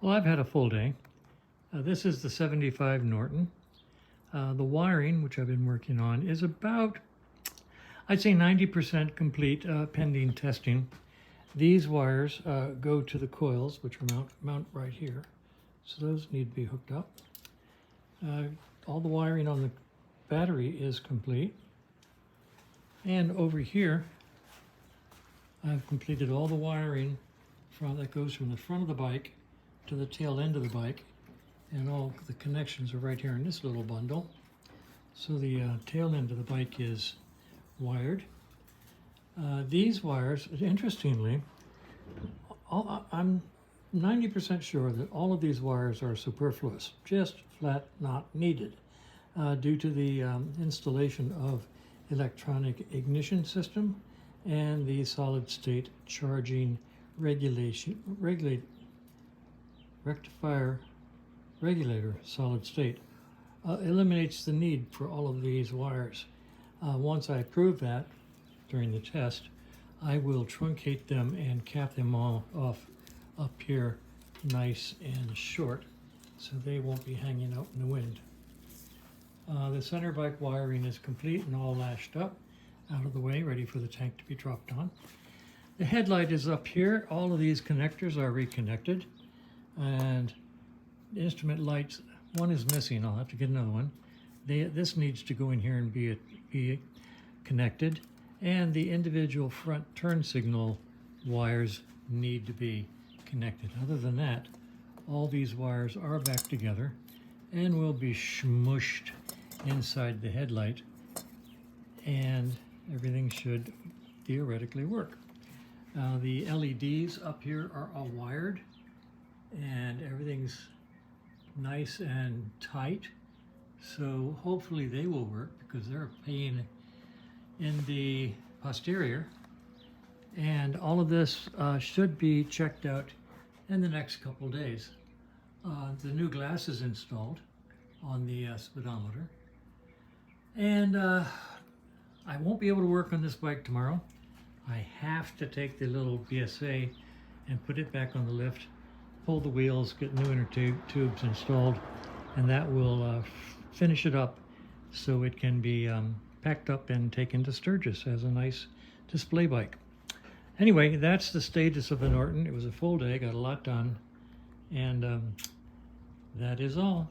Well, I've had a full day. This is the 75 Norton. The wiring, which I've been working on, is about, I'd say 90% complete, pending testing. These wires go to the coils, which are mount right here. So those need to be hooked up. All the wiring on the battery is complete. And over here, I've completed all the wiring that goes from the front of the bike to the tail end of the bike, and all the connections are right here in this little bundle. So the tail end of the bike is wired. These wires, interestingly, I'm 90% sure that all of these wires are superfluous, just flat not needed, due to the installation of electronic ignition system and the solid state charging rectifier regulator solid state eliminates the need for all of these wires. Once I prove that during the test, I will truncate them and cap them all off up here nice and short so they won't be hanging out in the wind. The center bike wiring is complete and all lashed up, out of the way, ready for the tank to be dropped on. The headlight is up here. All of these connectors are reconnected, and the instrument lights, one is missing. I'll have to get another one. This needs to go in here and be connected, and the individual front turn signal wires need to be connected. Other than that, all these wires are back together and will be smushed inside the headlight, and everything should theoretically work. The LEDs up here are all wired, and everything's nice and tight, so hopefully they will work, because they're a pain in the posterior. And all of this should be checked out in the next couple days. The new glass is installed on the speedometer, and I won't be able to work on this bike tomorrow. I have to take the little BSA and put it back on the lift, pull the wheels, get new inner tubes installed, and that will finish it up so it can be packed up and taken to Sturgis as a nice display bike. Anyway, that's the status of the Norton. It was a full day, got a lot done, and that is all.